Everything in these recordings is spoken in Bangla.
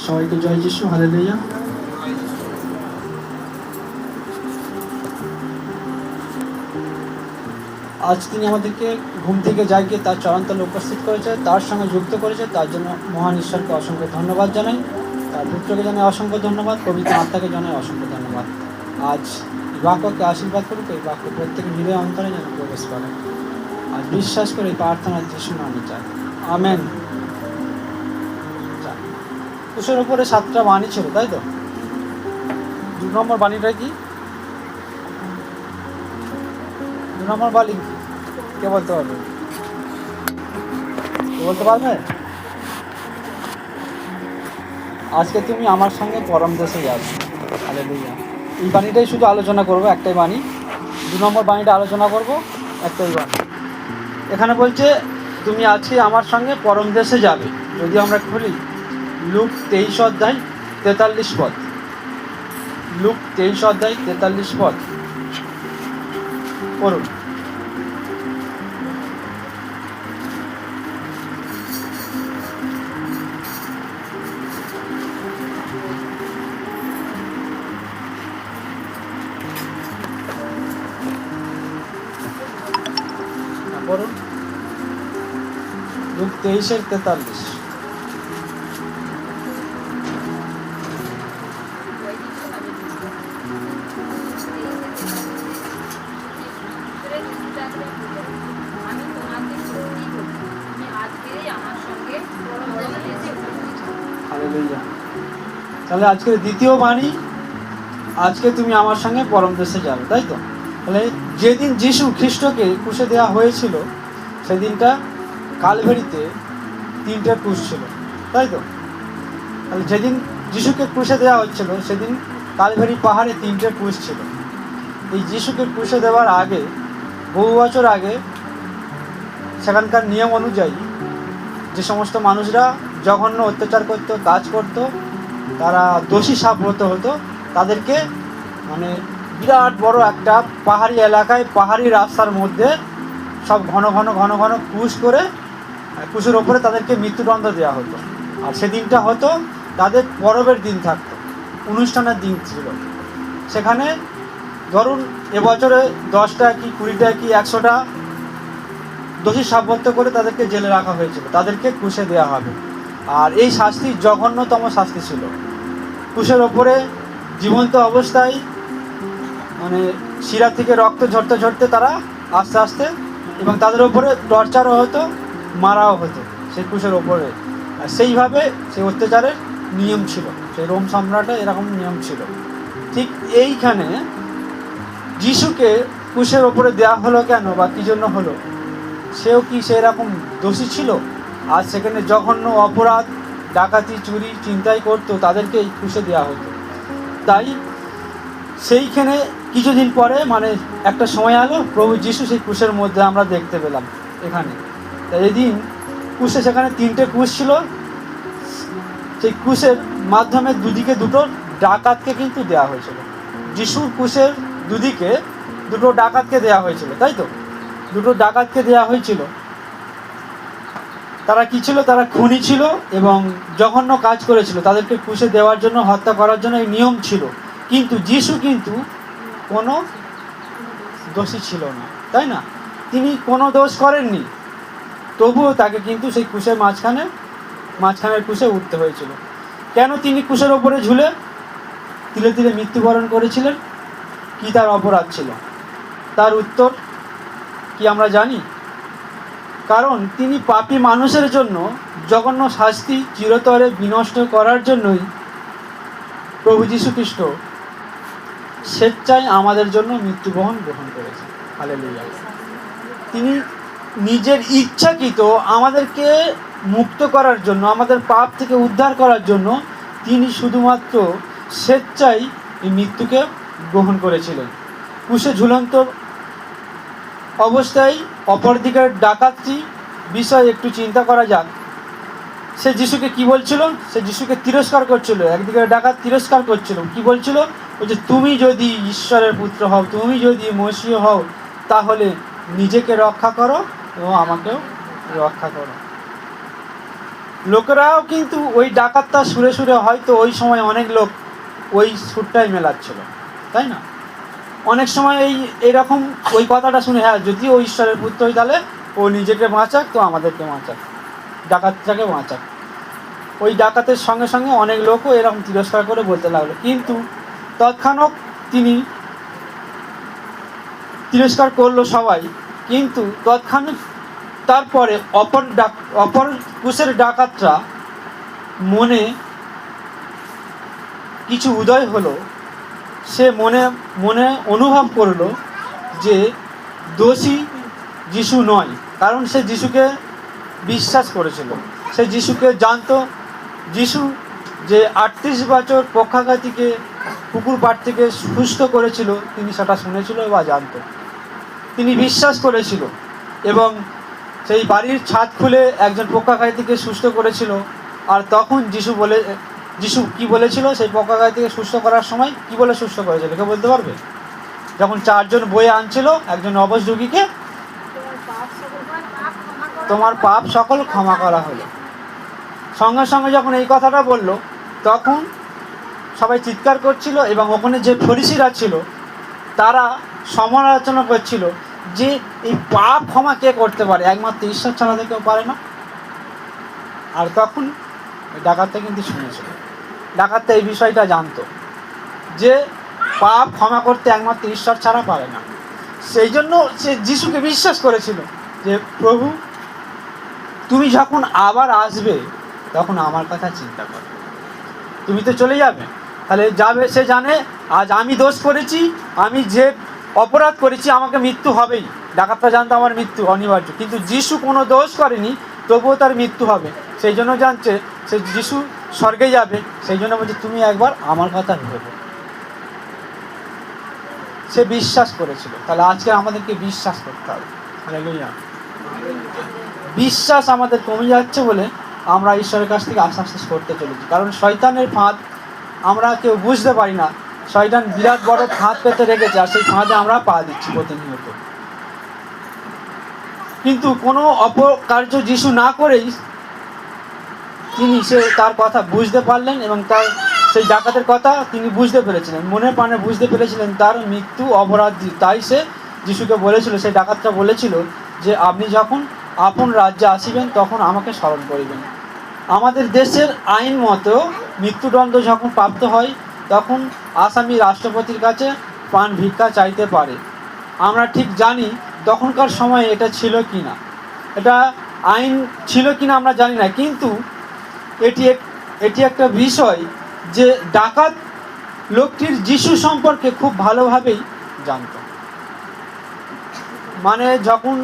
সবাইকে জয় যিশু, হালেলুয়া। আজ তিনি আমাদেরকে ঘুম থেকে জাগিয়ে তার চরণতলে উপস্থিত করেছে, তার সঙ্গে যুক্ত করেছে। তার জন্য মহান ঈশ্বরকে অসংখ্য ধন্যবাদ জানাই। তার পুত্রকে জানাই অসংখ্য ধন্যবাদ, পবিত্র আত্মাকে জানাই অসংখ্য ধন্যবাদ। আজ এই বাক্যকে আশীর্বাদ করুক, এই বাক্য প্রত্যেকে হৃদয় অন্তরে যেন প্রবেশ করে। আজ বিশ্বাস করে এই প্রার্থনা যিশু নামে চাই, আমেন। কুশের উপরে 7টা বাণী ছিল, তাই তো? 2 নম্বর বাণীটা কি? 2 নম্বর বাণী কি? কে বলতে পারবে? বলতে পারবে? আজকে তুমি আমার সঙ্গে পরম দেশে যাবে। হালেলুয়া। এই বাণীটাই শুধু আলোচনা করব, একটাই বাণী। 2 নম্বর বাণীটা আলোচনা করব, একটাই বাণী। এখানে বলছে তুমি আজকে আমার সঙ্গে পরম দেশে যাবে। যদি আমরা খুলি লুক 23 অধ্যায় 43 পদ, লুক 23 অধ্যায় 43 পদ পড়ুন। পড়ুন লুক 23:43। তাহলে আজকের দ্বিতীয় বাণী, আজকে তুমি আমার সঙ্গে পরম দেশে যাবে, তাই তো? তাহলে যেদিন যিশু খ্রিস্টকে ক্রুশে দেওয়া হয়েছিল সেদিনটা কালভারিতে 3টে ক্রুশ ছিল, তাই তো? তাহলে যেদিন যিশুকে ক্রুশে দেওয়া হচ্ছিল সেদিন কালভারি পাহাড়ে 3টে ক্রুশ ছিল। এই যিশুকে ক্রুশে দেওয়ার আগে, বহু বছর আগে, সেখানকার নিয়ম অনুযায়ী যে সমস্ত মানুষরা জঘন্য অত্যাচার করত, কাজ করত, তারা দোষী সাব্যস্ত হতো। তাদেরকে মানে বিরাট বড় একটা পাহাড়ি এলাকায়, পাহাড়ি রাস্তার মধ্যে সব ঘন ঘন ঘন ঘন ক্রুশ করে, ক্রুশের ওপরে তাদেরকে মৃত্যুদণ্ড দেওয়া হতো। আর সেদিনটা হতো তাদের পরবের দিন, থাকতো অনুষ্ঠানের দিন ছিল। সেখানে ধরুন এবছরে 10টা কি 20টা কি 100টা দোষী সাব্যস্ত করে তাদেরকে জেলে রাখা হয়েছিল, তাদেরকে ক্রুশে দেওয়া হবে। আর এই শাস্তি জঘন্যতম শাস্তি ছিল। ক্রুশের ওপরে জীবন্ত অবস্থায় মানে শিরা থেকে রক্ত ঝরতে ঝরতে তারা আস্তে আস্তে, এবং তাদের ওপরে টর্চারও হতো, মারাও হতো সেই ক্রুশের ওপরে। আর সেইভাবে সেই অত্যাচারের নিয়ম ছিল, সেই রোম সম্রাটের এরকম নিয়ম ছিল। ঠিক এইখানে যিশুকে ক্রুশের ওপরে দেওয়া হলো কেন বা কী জন্য হলো? সেও কি সেরকম দোষী ছিল? আর সেখানে জঘন্য অপরাধ, ডাকাতি, চুরি, ছিনতাই করতো, তাদেরকে এই ক্রুশে দেওয়া হতো। তাই সেইখানে কিছুদিন পরে মানে একটা সময় এলো, প্রভু যিশু সেই ক্রুশের মধ্যে আমরা দেখতে পেলাম এখানে। তাই এদিন ক্রুশে, সেখানে 3টে ক্রুশ ছিল। সেই ক্রুশের মাধ্যমে দুদিকে 2টো ডাকাতকে কিন্তু দেওয়া হয়েছিল। যিশুর ক্রুশের দুদিকে 2টো ডাকাতকে দেওয়া হয়েছিল, তাই তো? 2টো ডাকাতকে দেওয়া হয়েছিল। তারা কি ছিল? তারা খুনি ছিল এবং জঘন্য কাজ করেছিল। তাদেরকে ক্রুশে দেওয়ার জন্য, হত্যা করার জন্য এই নিয়ম ছিল। কিন্তু যিশু কিন্তু কোনো দোষী ছিল না, তাই না? তিনি কোনো দোষ করেননি, তবুও তাকে কিন্তু সেই ক্রুশের মাঝখানের ক্রুশে উঠতে হয়েছিল। কেন তিনি ক্রুশের ওপরে ঝুলে তিলে তিলে মৃত্যুবরণ করেছিলেন? কি তার অপরাধ ছিল? তার উত্তর কি আমরা জানি? কারণ তিনি পাপী মানুষের জন্য জঘন্য শাস্তি চিরতরে বিনষ্ট করার জন্যই প্রভু যীশু খ্রিস্ট স্বেচ্ছায় আমাদের জন্য মৃত্যুবরণ গ্রহণ করেছেন। হালেলুয়া। তিনি নিজের ইচ্ছাকৃত আমাদেরকে মুক্ত করার জন্য, আমাদের পাপ থেকে উদ্ধার করার জন্য তিনি শুধুমাত্র স্বেচ্ছায় এই মৃত্যুকে গ্রহণ করেছিলেন। ক্রুশে ঝুলন্ত অবস্থায় অপরদিকের ডাকাতটি বিষয় একটু চিন্তা করা যাক। সে যিশুকে কি বলছিল? সে যিশুকে তিরস্কার করছিল। একদিকে ডাকাত তিরস্কার করছিল, কি বলছিল? বলছে তুমি যদি ঈশ্বরের পুত্র হও, তুমি যদি মসিহ হও, তাহলে নিজেকে রক্ষা করো এবং আমাকেও রক্ষা করো। লোকেরাও কিন্তু ওই ডাকাতটা সুরে সুরে হয়তো ওই সময় অনেক লোক ওই সুরটাই মেলাচ্ছিল, তাই না? অনেক সময় এইরকম ওই কথাটা শুনে, হ্যাঁ যদি ও ঈশ্বরের পুত্র হয় তাহলে ও নিজেকে বাঁচাক, তো আমাদেরকে বাঁচাক, ডাকাতটাকে বাঁচাক। ওই ডাকাতের সঙ্গে সঙ্গে অনেক লোকও এরকম তিরস্কার করে বলতে লাগলো, কিন্তু তৎক্ষণাৎ তিনি তিরস্কার করলো সবাই, কিন্তু তৎক্ষণাৎ তারপরে অপর কুশের ডাকাতরা মনে কিছু উদয় হলো। সে মনে মনে অনুভব করলো যে দোষী যিশু নয়, কারণ সে যিশুকে বিশ্বাস করেছিল, সে যিশুকে জানতো। যিশু যে 38 বছর পক্ষাঘাতীকে পুকুর পাড় থেকে সুস্থ করেছিল, তিনি সেটা শুনেছিল বা জানতো, তিনি বিশ্বাস করেছিল। এবং সেই বাড়ির ছাদ খুলে একজন পক্ষাঘাতীকে সুস্থ করেছিল। আর তখন যিশু কি বলেছিল সেই পক্ষাঘাতীকে সুস্থ করার সময়, কি বলে সুস্থ করেছিল কেউ বলতে পারবে? যখন 4 জন বয়ে আনছিল একজন অবশ রোগীকে, তোমার পাপ সকল ক্ষমা করা হলো। সঙ্গে সঙ্গে যখন এই কথাটা বলল, তখন সবাই চিৎকার করছিল, এবং ওখানে যে ফরিসিরা ছিল তারা সমালোচনা করছিল যে এই পাপ ক্ষমা কে করতে পারে, একমাত্র ঈশ্বর ছাড়া তো কেউ পারে না। আর তখন ডাকাতটা কিন্তু শুনেছিল, ডাকাতটা এই বিষয়টা জানতো যে পাপ ক্ষমা করতে একমাত্র ঈশ্বর ছাড়া পারে না। সেই জন্য সে যিশুকে বিশ্বাস করেছিল যে প্রভু তুমি যখন আবার আসবে তখন আমার কথা চিন্তা করো, তুমি তো চলে যাবে, তাহলে যাবে। সে জানে আজ আমি দোষ করেছি, আমি যে অপরাধ করেছি, আমাকে মৃত্যু হবেই। ডাকাতটা জানতো আমার মৃত্যু অনিবার্য, কিন্তু যিশু কোনো দোষ করেনি, তবুও তার মৃত্যু হবে। সেই জন্য জানছে সে যিশু স্বর্গে যাবে, সেই জন্য বলছে তুমি একবার আমার কথা ভেবো। সে বিশ্বাস করেছিল। তাহলে আজকে আমাদেরকে বিশ্বাস করতে হবে। হালেলুয়া। বিশ্বাস আমাদের কমে যাচ্ছে বলে আমরা ঈশ্বরের কাছ থেকে আশা শেষ করতে চলেছি, কারণ শয়তানের ফাঁদ আমরা কেউ বুঝতে পারি না। শয়তান বিরাট বড় ফাঁদ পেতে রেখেছে, আর সেই ফাঁদে আমরা পা দিচ্ছি প্রতিনিয়ত। কিন্তু কোনো অপকার্য যিশু না করেই তিনি তার কথা বুঝতে পারলেন, এবং তার সেই ডাকাতের কথা তিনি বুঝতে পেরেছিলেন, মনে প্রাণে বুঝতে পেরেছিলেন তার মৃত্যু অপরাধী। তাই সে যিশুকে বলেছিল, সেই ডাকাতটা বলেছিল যে আপনি যখন আপন রাজ্যে আসিবেন তখন আমাকে স্মরণ করিবেন। আমাদের দেশের আইন মতো মৃত্যুদণ্ড যখন প্রাপ্ত হয় তখন আসামি রাষ্ট্রপতির কাছে প্রাণ ভিক্ষা চাইতে পারে। আমরা ঠিক জানি তখনকার সময়ে এটা ছিল কি না, এটা আইন ছিল কি না আমরা জানি না, কিন্তু এটি একটা বিষয় যে ডাকাত লোকটির যিশু সম্পর্কে খুব ভালোভাবেই জানত। মানে যখন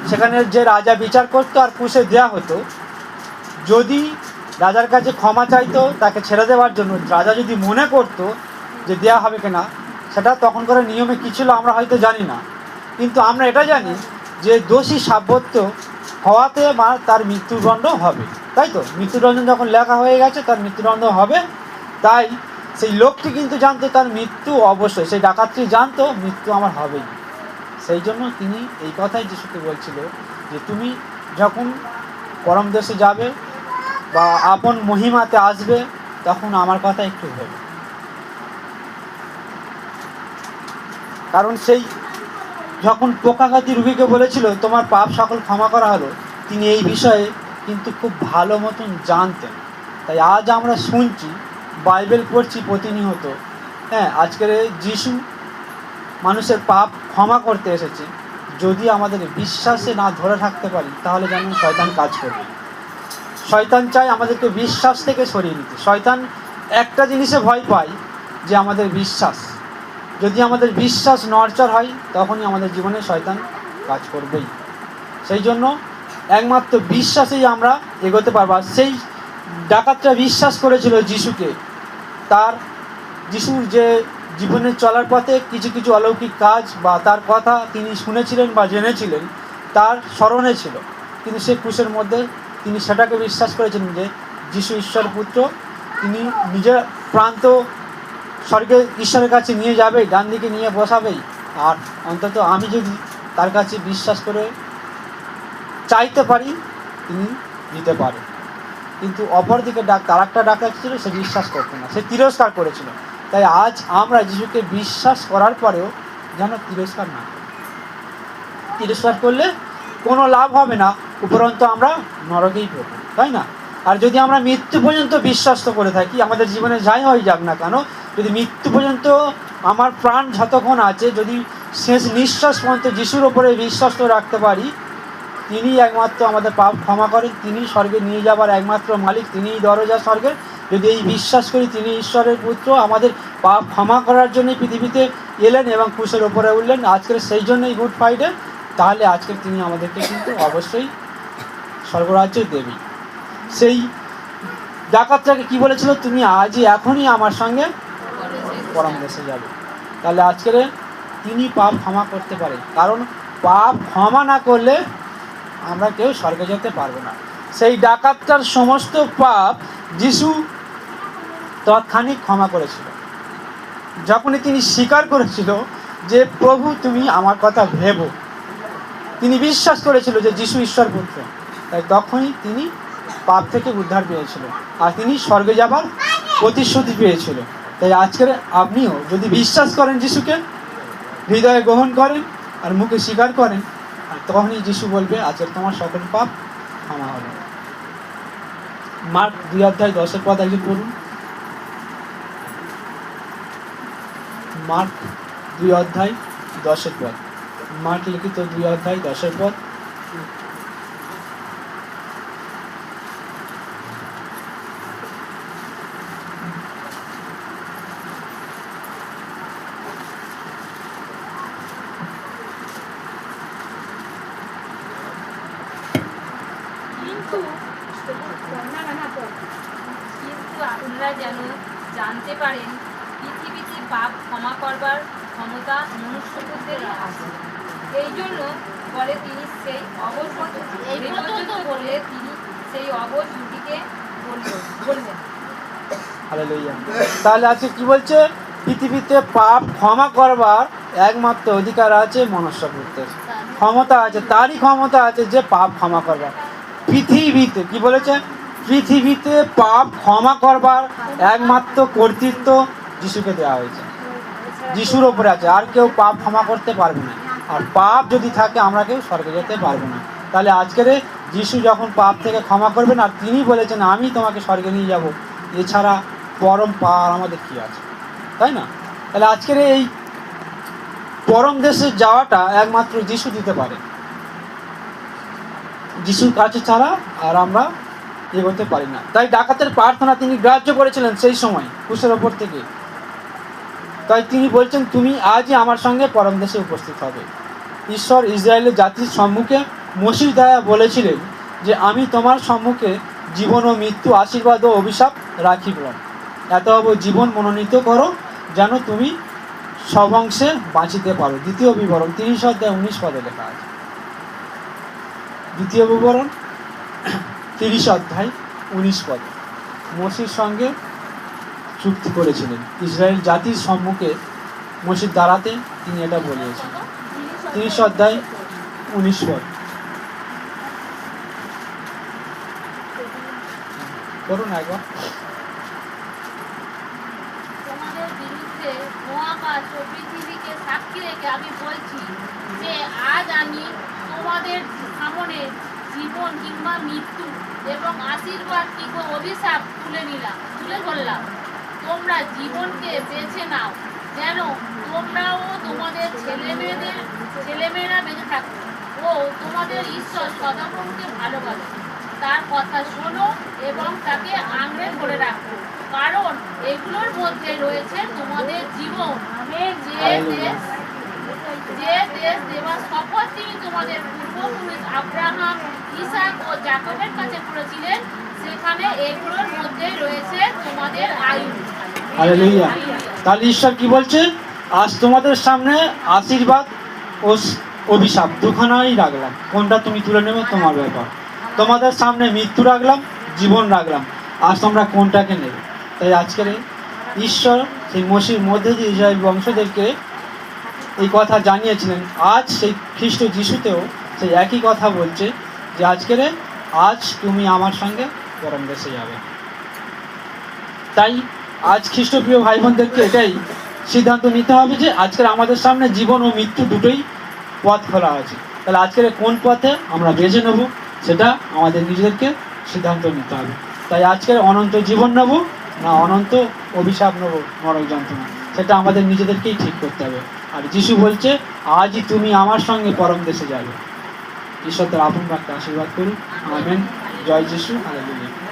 সেখানে যে রাজা বিচার করতো আর পুষে দেওয়া হতো, যদি রাজার কাছে ক্ষমা চাইতো তাকে ছেড়ে দেওয়ার জন্য, রাজা যদি মনে করতো যে দেওয়া হবে কিনা, সেটা তখনকার নিয়মে কী ছিল আমরা হয়তো জানি না, কিন্তু আমরা এটা জানি যে দোষী সাব্যস্ত হওয়াতে তার মৃত্যুদণ্ড হবে। তাই তো, মৃত্যুদণ্ড যখন লেখা হয়ে গেছে তার মৃত্যুদণ্ড হবে। তাই সেই লোকটি কিন্তু জানতো তার মৃত্যু অবশ্যই, সেই ডাকাতটি জানতো মৃত্যু আমার হবেই। সেই জন্য তিনি এই কথাই যিশুকে বলছিল যে তুমি যখন পরম দেশে যাবে বা আপন মহিমাতে আসবে তখন আমার কথা একটু ভেবে। কারণ সেই যখন পক্ষাঘাতী রোগীকে বলেছিল তোমার পাপ সকল ক্ষমা করা হলো, তিনি এই বিষয়ে কিন্তু খুব ভালো মতন জানতেন। তাই আজ আমরা শুনছি, বাইবেল পড়ছি প্রতিনিয়ত, হ্যাঁ আজকের যিশু মানুষের পাপ ক্ষমা করতে এসেছে। যদি আমাদের বিশ্বাসে না ধরে থাকতে পারি তাহলে যেন শয়তান কাজ করবে। শয়তান চায় আমাদেরকে বিশ্বাস থেকে সরিয়ে নিতে। শয়তান একটা জিনিসে ভয় পায় যে আমাদের বিশ্বাস, যদি আমাদের বিশ্বাস নড়চড় হয় তখনই আমাদের জীবনে শয়তান কাজ করবেই। সেই জন্য একমাত্র বিশ্বাসেই আমরা এগোতে পারবো। আর সেই ডাকাতটা বিশ্বাস করেছিল যিশুকে, তার যিশুর যে জীবনে চলার পথে কিছু কিছু অলৌকিক কাজ বা তার কথা তিনি শুনেছিলেন বা জেনেছিলেন, তার স্মরণে ছিল, কিন্তু সে ক্রুশের মধ্যে তিনি সেটাকে বিশ্বাস করেছিলেন যে যিশু ঈশ্বর পুত্র, তিনি নিজের প্রান্ত স্বর্গে ঈশ্বরের কাছে নিয়ে যাবেই, ডান দিকে নিয়ে বসাবেই। আর অন্তত আমি যদি তার কাছে বিশ্বাস করে চাইতে পারি তিনি দিতে পারে। কিন্তু অপরদিকে তার একটা ডাক্তার ছিল, সে বিশ্বাস করতো না, সে তিরস্কার করেছিল। তাই আজ আমরা যিশুকে বিশ্বাস করার পরেও যেন তিরস্কার না করি। তিরস্কার করলে কোনো লাভ হবে না, উপরন্তু আমরা নরকেই পড়ব, তাই না? আর যদি আমরা মৃত্যু পর্যন্ত বিশ্বাস করে থাকি, আমাদের জীবনে যাই হয়ে যাক না কেন, যদি মৃত্যু পর্যন্ত আমার প্রাণ যতক্ষণ আছে, যদি শেষ নিঃশ্বাস পর্যন্ত যিশুর ওপরে বিশ্বাস করে রাখতে পারি, তিনি একমাত্র আমাদের পাপ ক্ষমা করেন, তিনি স্বর্গে নিয়ে যাবার একমাত্র মালিক, তিনিই দরজা স্বর্গের। যদি এই বিশ্বাস করি তিনি ঈশ্বরের পুত্র, আমাদের পাপ ক্ষমা করার জন্যই পৃথিবীতে এলেন এবং ক্রুশের ওপরে উঠলেন আজকের, সেই জন্যই গুড ফ্রাইডে, তাহলে আজকে তিনি আমাদেরকে কিন্তু অবশ্যই স্বর্গরাজ্য দেবে। সেই ডাকাতটাকে কি বলেছিল, তুমি আজই এখনই আমার সঙ্গে পরম দেশে যাবে। তাহলে আজকের তিনি পাপ ক্ষমা করতে পারে, কারণ পাপ ক্ষমা না করলে আমরা কেউ স্বর্গে যেতে পারবো না। সেই ডাকাতটার সমস্ত পাপ যিশু তৎক্ষণিক ক্ষমা করেছিল। যখনই তিনি স্বীকার করেছিল যে প্রভু তুমি আমার কথা ভেবো, তিনি বিশ্বাস করেছিল যে যিশু ঈশ্বর পুত্র, তাই তখনই তিনি পাপ থেকে উদ্ধার পেয়েছিল আর তিনি স্বর্গে যাবার প্রতিশ্রুতি পেয়েছিল। তাই আজকের আপনিও যদি বিশ্বাস করেন যিশুকে, হৃদয়ে গ্রহণ করেন আর মুখে স্বীকার করেন, আর তখনই যিশু বলবে আজকের তোমার সকল পাপ ক্ষমা হবে। মার্ক 2:10 একজন পড়ুন। মার্ক 2:10। মার্ক লিখিত 2:10। কিন্তু আপনারা যেন জানতে পারেন পৃথিবীতে পাপ ক্ষমা করবার ক্ষমতা মনুষ্যপুত্রেরই আছে। এই জন্য বলে তিনি সেই অবশ বলে তিনি সেই অবশ জুটিকে বললেন। হালেলুয়া। তাহলে আজকে কি বলছে, পৃথিবীতে পাপ ক্ষমা করবার একমাত্র অধিকার আছে মনুষ্যপুত্রের, ক্ষমতা আছে, তারই ক্ষমতা আছে যে পাপ ক্ষমা করবার। পৃথিবীতে কি বলেছে, পৃথিবীতে পাপ ক্ষমা করবার একমাত্র কর্তৃত্ব যিশুকে দেওয়া হয়েছে, যিশুর ওপরে আছে, আর কেউ পাপ ক্ষমা করতে পারবে না। আর পাপ যদি থাকে আমরা কেউ স্বর্গে যেতে পারবো না। তাহলে আজকের যিশু যখন পাপ থেকে ক্ষমা করবেন আর তিনি বলেছেন আমি তোমাকে স্বর্গে নিয়ে যাব, এছাড়া পরম পার আমাদের কি আছে, তাই না? তাহলে আজকের এই পরম দেশে যাওয়াটা একমাত্র যিশু দিতে পারে, যিশুর কাছে ছাড়া আর আমরা এগোতে পারি না। তাই ডাকাতের প্রার্থনা তিনি গ্রাহ্য করেছিলেন সেই সময় ক্রুশের ওপর থেকে। তাই তিনি বলছেন তুমি আজই আমার সঙ্গে পরম দেশে উপস্থিত হবে। ঈশ্বর ইসরায়েলের জাতির সম্মুখে মসির দ্বারা বলেছিলেন যে আমি তোমার সম্মুখে জীবন ও মৃত্যু, আশীর্বাদ ও অভিশাপ রাখিব, এতব জীবন মনোনীত করো যেন তুমি সব অংশে বাঁচিতে পারো। দ্বিতীয় বিবরণ 30:19 লেখা আছে। দ্বিতীয় বিবরণ 30:19 মসির সঙ্গে চুক্তি করেছিলেন ইসরায়েল জাতির সম্মুখে, মসির দ্বারাতে তিনি এটা বলিয়েছেন। 30:19 করুন একবার। তোমাদের বিরুদ্ধে মহাকাশ ও পৃথিবীকে সাক্ষী রেখে আমি বলছি যে আজ আমি তোমাদের সামনে জীবন কিংবা মৃত্যু এবং আশীর্বাদ কিংবা অভিশাপ তুলে ধরলাম। তোমরা জীবনকে বেছে নাও যেন তোমরাও তোমাদের ছেলেমেয়েরা বেঁচে থাকো ও তোমাদের ঈশ্বর সদাপ্রভুকে ভালোবাসো, তার কথা শোনো এবং তাকে আঁকড়ে ধরে রাখো, কারণ এগুলোর মধ্যে রয়েছে তোমাদের জীবন। যে দেশ দেবার শপথ তিনি তোমাদের পূর্বপুরুষ আব্রাহাম, ইসাক ও যাকবের কাছে করেছিলেন, সেখানে এগুলোর মধ্যে রয়েছে তোমাদের আয়ু। হালেলুয়া। তাহলে ঈশ্বর কি বলছে, আজ তোমাদের সামনে আশীর্বাদ ও অভিশাপ দুখানাই রাখলাম, কোনটা তুমি তুলে নেবে তোমার ব্যাপার। তোমাদের সামনে মৃত্যু রাখলাম, জীবন রাখলাম, আজ তোমরা কোনটাকে নেবে। তাই আজকের ঈশ্বর সেই মসির মধ্যে দিয়ে ইসরায়েল বংশদেরকে এই কথা জানিয়েছিলেন। আজ সেই খ্রিস্ট যিশুতেও সেই একই কথা বলছে যে আজ তুমি আমার সঙ্গে পরম দেশে যাবে। তাই আজ খ্রিস্টপ্রিয় ভাই বোনদেরকে এটাই সিদ্ধান্ত নিতে হবে যে আজকের আমাদের সামনে জীবন ও মৃত্যু দুটোই পথ খোলা আছে। তাহলে আজকের কোন পথে আমরা বেছে নেব সেটা আমাদের নিজেদেরকে সিদ্ধান্ত নিতে হবে। তাই আজকের অনন্ত জীবন নেব না অনন্ত অভিশাপ নেব, নরক যন্ত্রণা, সেটা আমাদের নিজেদেরকেই ঠিক করতে হবে। আর যিশু বলছে আজই তুমি আমার সঙ্গে পরম দেশে যাবে। ঈশ্বর তার আপন বাক্যে আশীর্বাদ করুন। আমেন। জয় যিশু। হালেলুয়া।